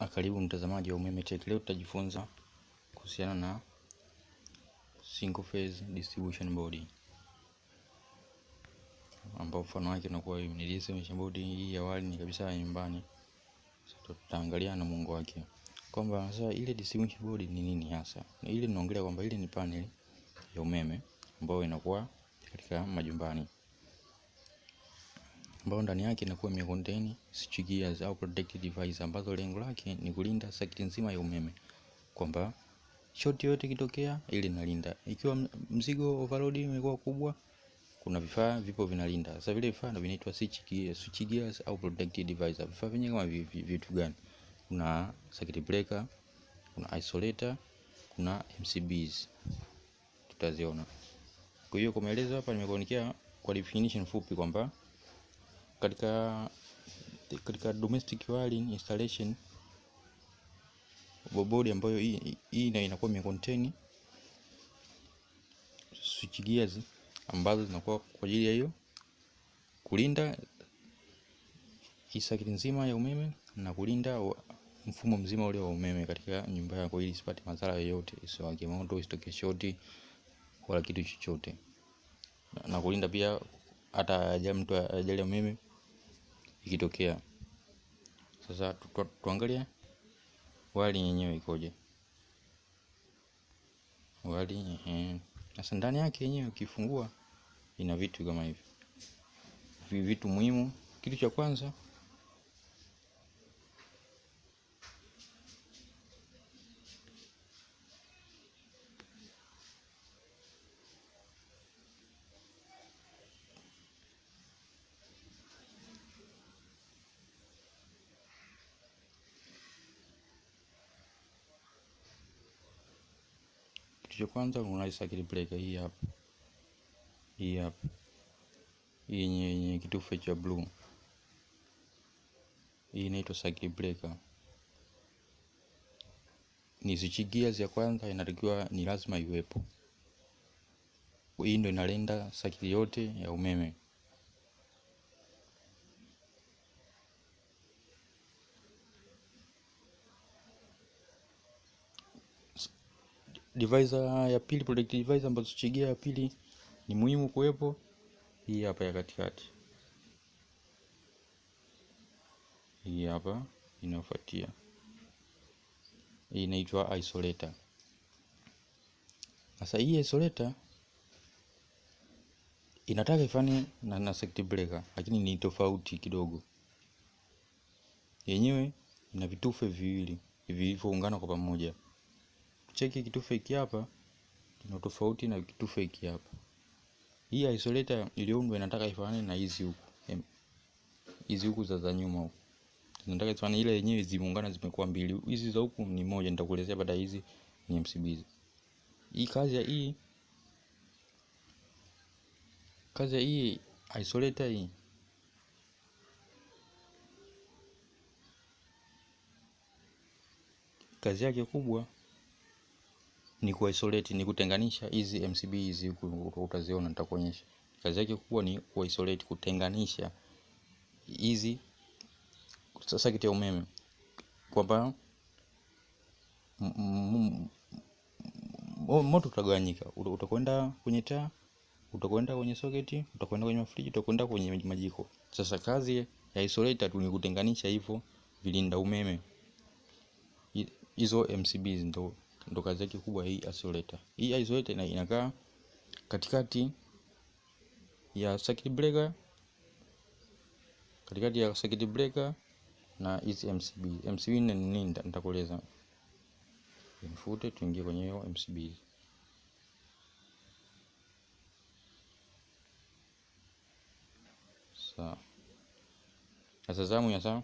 Karibu mtazamaji wa UMEME Tech. Leo tutajifunza kuhusiana na single phase distribution board, ambao mfano wake unakuwa hivi. Distribution board hii awali ni kabisa ya nyumbani. Sasa tutaangalia na mungo wake kwamba sasa ile distribution board ni nini hasa. Ile ninaongelea kwamba ile ni panel ya umeme ambayo inakuwa katika majumbani, ambao ndani yake inakuwa imecontain switch gears au protective device ambazo lengo lake ni kulinda circuit nzima ya umeme, kwamba short yote kitokea ile inalinda. Ikiwa mzigo overload imekuwa kubwa, kuna vifaa vipo vinalinda. Sasa vile vifaa ndio vinaitwa switch gears au protective device. Vifaa vyenyewe kama vitu gani? Kuna circuit breaker, kuna isolator, kuna MCBs. Tutaziona. Kwa hiyo kwa maelezo hapa nimekuandikia kwa definition fupi kwamba katika domestic wiring installation, board ambayo hii inakuwa imecontain switch gears ambazo zinakuwa kwa ajili ya hiyo kulinda circuit nzima ya umeme na kulinda mfumo mzima ule wa umeme katika nyumba yako, ili isipate madhara yoyote, isiwake moto, isitoke short wala kitu chochote, na kulinda pia hata ajali ya umeme ikitokea. Sasa tuangalie wiring yenyewe ikoje. Wiring sasa ndani yake yenyewe ukifungua ina vitu kama hivi. Vitu muhimu, kitu cha kwanza kuna circuit breaker hii hapa. Hii yenye kitufe cha blue. Hii inaitwa circuit breaker. Ni switch gears ya kwanza, inatakiwa ni lazima iwepo. Hii ndio inalinda circuit yote ya umeme. Divisor ya pili, protective device ambazo switch gear ya pili ni muhimu kuwepo. Hii hapa ya katikati. Hii hapa inafuatia. Hii inaitwa isolator. Sasa hii isolator inataka ifanye na circuit breaker, lakini ni tofauti kidogo. Yenyewe ina vitufe viwili vilivyoungana kwa pamoja. Cheki kitufe hiki hapa kina tofauti na kitufe hiki hapa. Hii isolator iliyoundwa inataka ifanane na hizi huku. Hizi huku za nyuma huku. Nataka ifanye ile yenyewe zimeungana, zimekuwa mbili. Hizi za huku ni moja, nitakuelezea baada hizi ni MCBs. Hii kazi ya hii isolator hii kazi yake kubwa ni ku-isolate, ni kutenganisha hizi MCB hizi huku utaziona, nitakuonyesha. Kazi yake kubwa ni ku-isolate, kutenganisha hizi circuit ya umeme, kwamba moto utagawanyika. Utakwenda kwenye taa, utakwenda kwenye socket, utakwenda kwenye friji, utakwenda kwenye majiko. Sasa kazi ya isolator tu ni kutenganisha hivyo vilinda umeme. Hizo MCBs ndo kazi yake kubwa hii isolator. Hii isolator inakaa katikati ya circuit breaker, na hizi MCB. MCB ni nini nitakueleza. Nifute tuingie kwenye hiyo MCB. Sasa zamu ya sasa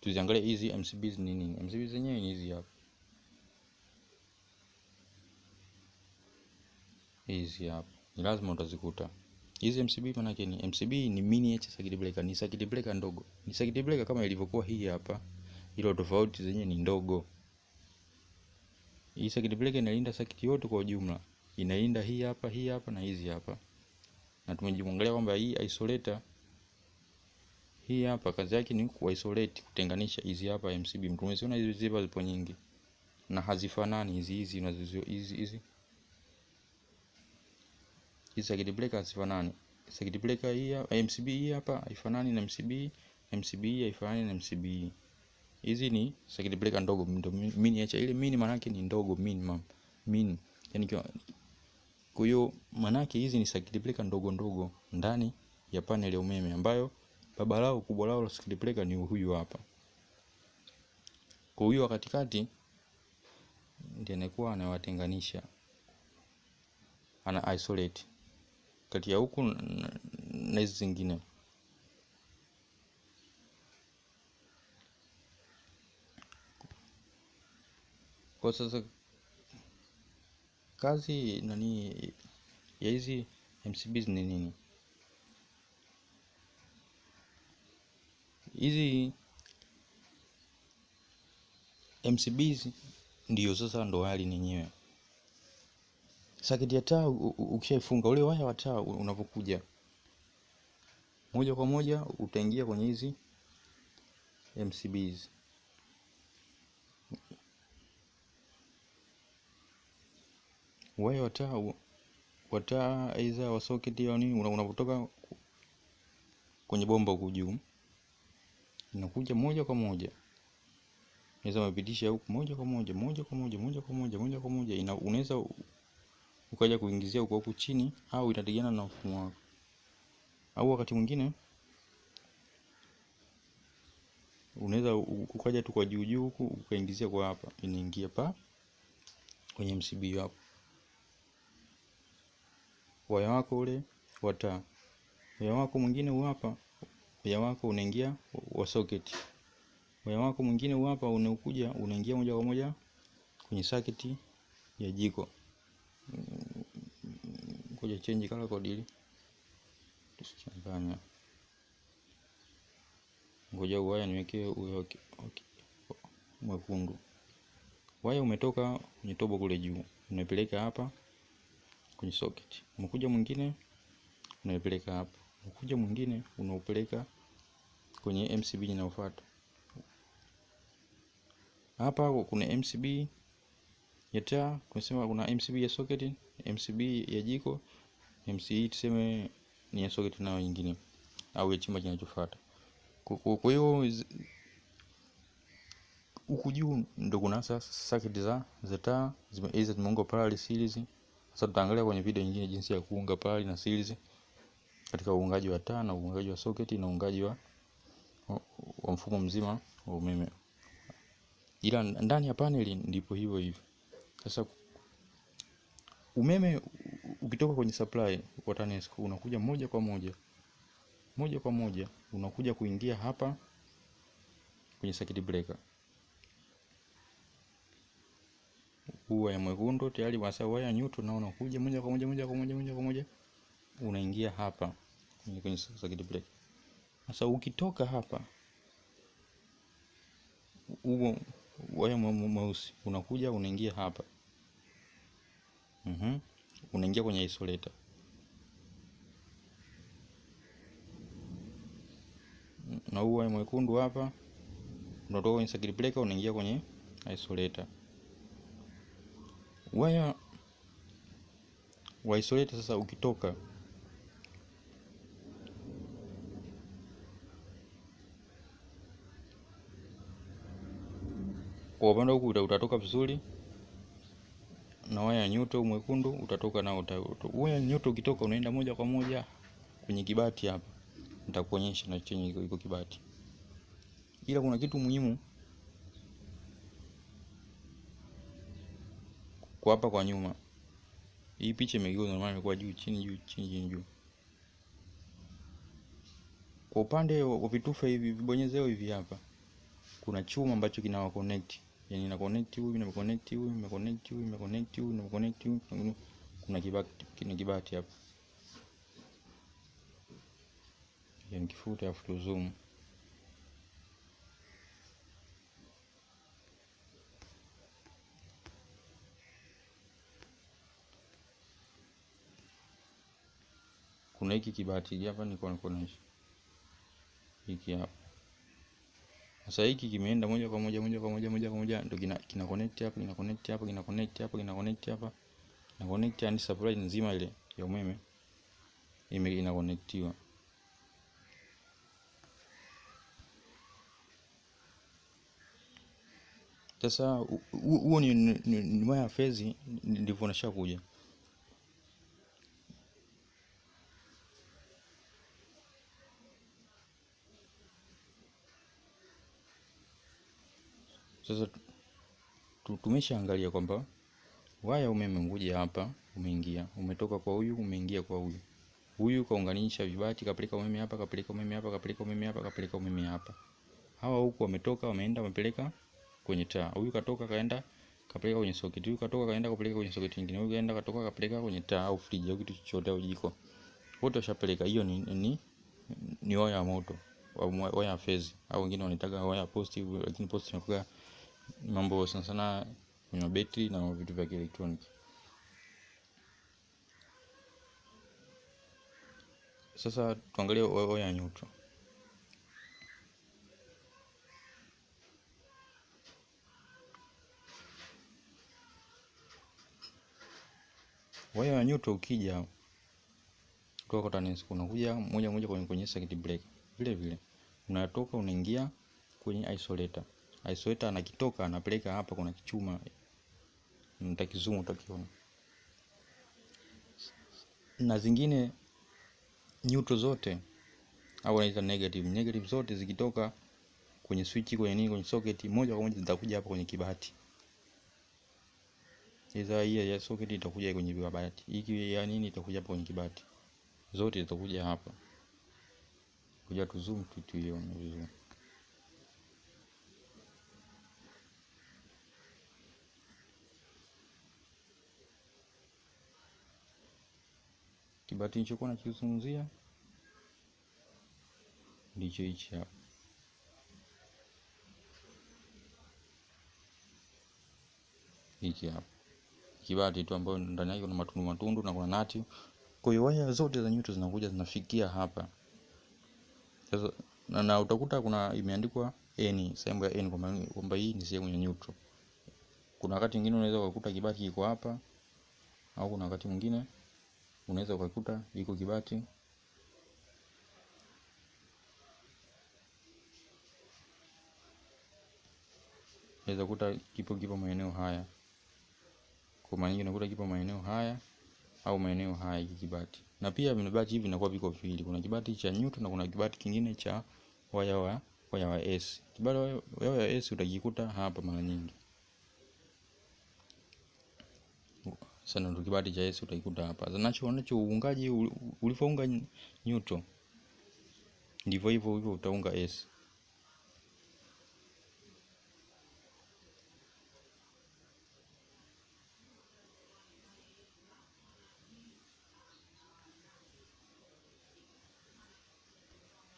tuziangalie hizi MCBs ni nini. MCBs zenyewe ni hizi hapa. Hizi hapa ni lazima utazikuta. Hizi MCB maana yake ni MCB ni miniature circuit breaker, ni circuit breaker ndogo. Ni circuit breaker kama ilivyokuwa hii hapa. Ilo tofauti zenyewe ni ndogo. Hii circuit breaker inalinda circuit yote kwa ujumla. Inalinda hii hapa na hizi hapa. Na tumejimwangalia kwamba hii isolator Hii hapa kazi yake ni kuisolate, kutenganisha hizi hapa MCB. Tumeziona hizi zipa zipo nyingi na hazifanani hizi unazoziona hizi circuit breaker hazifanani. Circuit breaker hii MCB hii hapa haifanani na MCB hii haifanani na MCB. Hizi ni circuit breaker ndogo, ndio miniature. Ile mini maana yake ni ndogo, minimum min, yani kwa hiyo maana yake hizi ni circuit breaker ndogo ndani ya panel ya umeme, ambayo baba lao kubwa lao la circuit breaker ni huyu hapa. Kwa hiyo katikati ndiye anakuwa anawatenganisha, ana isolate kati ya huku na hizi zingine. Kwa sasa kazi nani ya hizi MCBs ni nini? Hizi MCBs ndio sasa ndo hali yenyewe. Circuit ya taa ukishaifunga, ule waya wa taa unapokuja moja kwa moja utaingia kwenye hizi MCBs. Waya wa taa aidha wa socket au nini, unapotoka kwenye bomba huko juu inakuja moja kwa moja, unaweza kupitisha huko moja kwa moja, unaweza ukaja kuingizia huko chini, au itategemeana na mfumo wako. Au wakati mwingine unaweza ukaja tu kwa juu huku ukaingizia kwa hapa, inaingia pa kwenye MCB wako. Waya wako ule wa taa, waya wako mwingine huu hapa, waya wako unaingia wa socket. Waya wako mwingine huu hapa unakuja unaingia moja kwa moja kwenye socket ya jiko. Ngoja change color code ili tusichanganye. Ngoja waya niwekee huyo mwekundu. Waya umetoka kwenye tobo kule juu, unapeleka hapa kwenye socket. Umekuja mwingine unapeleka hapa. Umekuja mwingine unaupeleka kwenye MCB inayofuata. Hapa kuna MCB ya taa, tunasema kuna MCB ya socket, MCB ya jiko, MCB tuseme ni ya socket na nyingine au ya chumba kinachofuata. Kwa hiyo huku juu ndio kuna socket za taa zimeungwa parallel series. Sasa tutaangalia kwenye video nyingine jinsi ya kuunga parallel na series katika uungaji wa taa na uungaji wa socket na uungaji wa mfumo mzima wa umeme. Ila ndani ya panel ndipo hivyo. Sasa umeme ukitoka kwenye supply kwa TANESCO unakuja moja kwa moja unakuja kuingia hapa kwenye circuit breaker. Huwa ya mwekundu tayari wasa waya neutral, na unakuja moja kwa moja unaingia hapa kwenye circuit breaker. Sasa ukitoka hapa, huo waya mweusi unakuja unaingia hapa. Unaingia kwenye isolator. Na huo waya mwekundu hapa unatoka kwenye circuit breaker unaingia kwenye isolator. Waya wa isolator sasa ukitoka, kwa upande huku utatoka vizuri, na waya neutral mwekundu utatoka na waya neutral ukitoka unaenda moja kwa moja kwenye kibati hapa. Nitakuonyesha na chenye iko kibati. Ila kuna kitu muhimu kwa hapa kwa nyuma. Hii picha imegeuzwa maana ilikuwa juu chini juu. Kwa upande wa vitufe hivi vibonyezeo hivi hapa, kuna chuma ambacho kinawa connect. Yaani na connect huyu, na connect huyu, na connect huyu, na connect huyu, na connect huyu. Kuna kibati hapa. Yaani kifuta afu tu zoom. Kuna hiki kibati hapa nilikuwa nakuonyesha. hiki hapa. Sasa hiki kimeenda moja kwa moja ndio kina connect hapa, kina connect hapa, kina connect hapa, kina connect hapa. Na connect yani supply nzima ile ya umeme ina connectiwa. Sasa huo ni waya phase ndivyo unashakuja. Sasa tumeshaangalia kwamba waya umeme mkuja hapa, umeingia, umetoka kwa huyu, umeingia kwa huyu. Huyu kaunganisha vibati, kapeleka umeme hapa, kapeleka umeme hapa, kapeleka umeme hapa, kapeleka umeme hapa. Hawa huku wametoka, wameenda wamepeleka kwenye taa. Huyu katoka kaenda kapeleka kwenye socket. Huyu katoka kaenda kapeleka kwenye socket nyingine. Huyu kaenda katoka kapeleka kwenye taa au friji au kitu chochote au jiko. Wote washapeleka. Hiyo ni waya ya moto, waya phase au wengine wanaitaga waya positive, lakini positive inakuwa mambo sana sana kwenye betri na vitu vya kielektroniki. Sasa tuangalie waya ya neutral. Waya ya neutral ukija kutoka kwa TANESCO unakuja moja kwenye circuit breaker. Vile vile unatoka unaingia kwenye isolator. Isolator anakitoka anapeleka hapa, kuna kichuma nitakizoom utakiona. Na zingine neutral zote au inaita negative zote zikitoka kwenye switch kwenye socket moja kwa moja zitakuja hapa kwenye kibati. Hizo hii ya socket itakuja kwenye kibati. Hiki ya nini itakuja hapa kwenye kibati. Zote zitakuja hapa. Kuja tu zoom tuione vizuri. Kibati nilichokuwa nakizungumzia ndicho hichi hapa. Hiki hapa. Kibati tu ambayo ndani yake kuna matundu na kuna nati. Kwa hiyo waya zote za neutral zinakuja zinafikia hapa. Sasa na utakuta kuna imeandikwa N, sehemu ya N kwamba hii ni sehemu ya neutral. Kuna wakati mwingine unaweza kukuta kibati kiko hapa, au kuna wakati mwingine unaweza kukuta iko kibati unaweza kukuta kipo maeneo haya. Kwa maana nyingine unakuta kipo maeneo haya au maeneo haya hiki kibati. Na pia vibati hivi vinakuwa viko viwili. Kuna kibati cha neutral na kuna kibati kingine cha waya wa S. Kibati waya wa S utajikuta hapa mara nyingi. Sana ndio kibati cha S utaikuta hapa. Zinacho uungaji ulipounga neutral ndivyo hivyo utaunga S.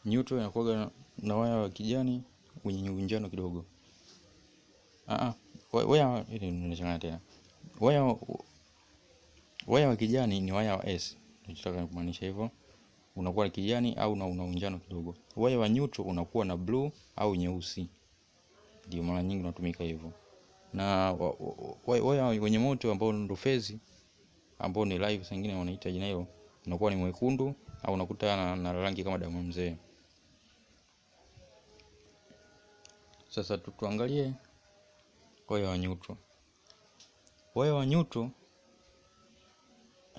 Neutral inakuwa na waya wa kijani wenye njano kidogo. Waya ile ninachanganya tena. Waya wa kijani ni waya wa S. Nataka kumaanisha hivyo. Unakuwa kijani au una njano kidogo. Waya wa neutral unakuwa na blue au nyeusi. Ndio mara nyingi unatumika hivyo. Na waya wenye moto ambao ndio phase ambao ni live sangine wanaita jina hilo, unakuwa ni mwekundu au unakuta na rangi kama damu mzee. Sasa tuangalie waya wa neutral. Waya wa neutral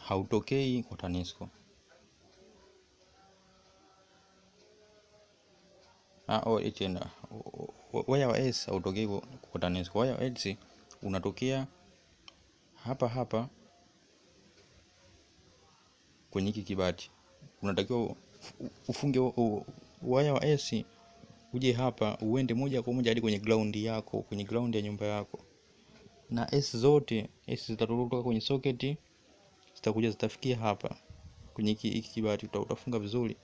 hautokei kwa TANESCO. Waya wa S hautokei kwa TANESCO. Waya wa S unatokea hapa kwenye hiki kibati. Unatakiwa ufunge waya wa S uje hapa uende moja kwa moja hadi kwenye ground yako, kwenye ground ya nyumba yako. Na S zote zitatoka kwenye socket zitakuja zitafikia hapa kwenye hiki kibati. Utafunga vizuri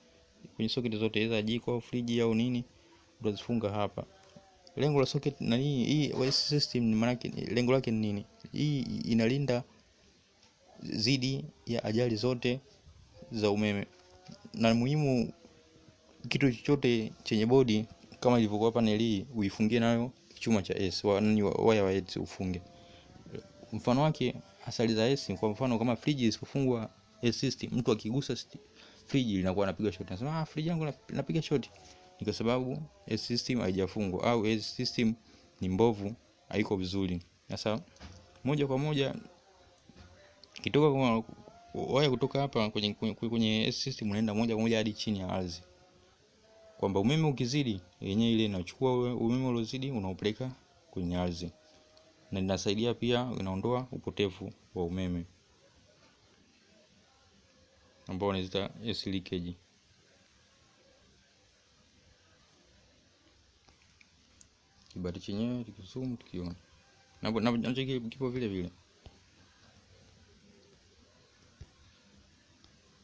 kwenye socket zote za jiko au friji au nini, utazifunga hapa. Lengo la socket na hii OS system ni maana lengo lake ni nini? Hii inalinda dhidi ya ajali zote za umeme. Na muhimu kitu chochote chenye bodi kama ilivyokuwa panel hii uifungie nayo chuma cha S, waya wa S ufunge. Mfano wake asali za S, kwa mfano kama friji isipofungwa S system, mtu akigusa friji linakuwa anapiga short. Anasema friji yangu inapiga short. Ni kwa sababu S system haijafungwa au S system ni mbovu, haiko vizuri. Sasa moja kwa moja kitoka kwa waya kutoka hapa kwenye S system unaenda moja kwa moja hadi chini ya ardhi. Kwamba umeme ukizidi, yenyewe ile inachukua umeme uliozidi unaupeleka kwenye ardhi. Na inasaidia pia, inaondoa upotevu wa umeme ambao unaita S leakage. Kibati chenyewe tukizoom tukiona. Na kipo vile vile.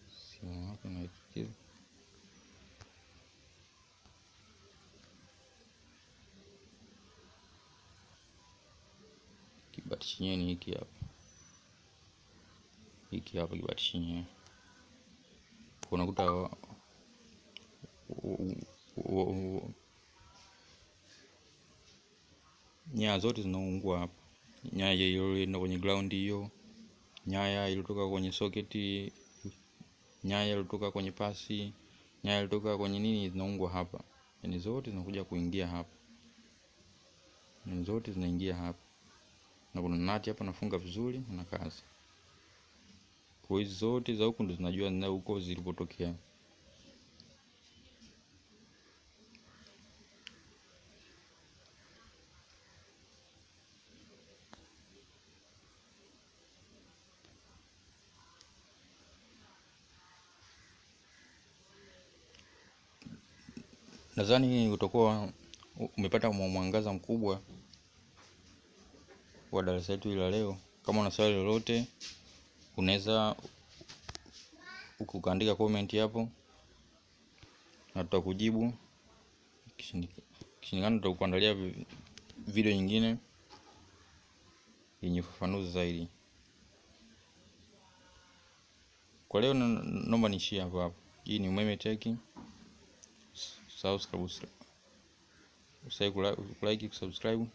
Simu hapa na kitu. Kibati chenyewe ni hiki hapa. Hiki hapa kibati chenyewe. Unakuta nyaya zote zinaungua hapa. Nyaya ile ina kwenye ground hiyo, nyaya iliyotoka kwenye socket, nyaya iliyotoka kwenye pasi, nyaya iliyotoka kwenye nini zinaungua hapa. Yaani zote zinakuja kuingia hapa. Yaani zote zinaingia hapa. Na kuna nati hapa nafunga vizuri na kazi. Kwa hizo zote za huko ndo zinajua na huko zilipotokea. Nadhani utakuwa umepata mwangaza mkubwa wa darasa letu la leo. Kama una swali lolote unaweza ukaandika comment hapo na tutakujibu. Kishindikana tutakuandalia video nyingine yenye ufafanuzi zaidi. Kwa leo naomba niishie hapo. Hii ni Umeme Tech. Subscribe, like, subscribe.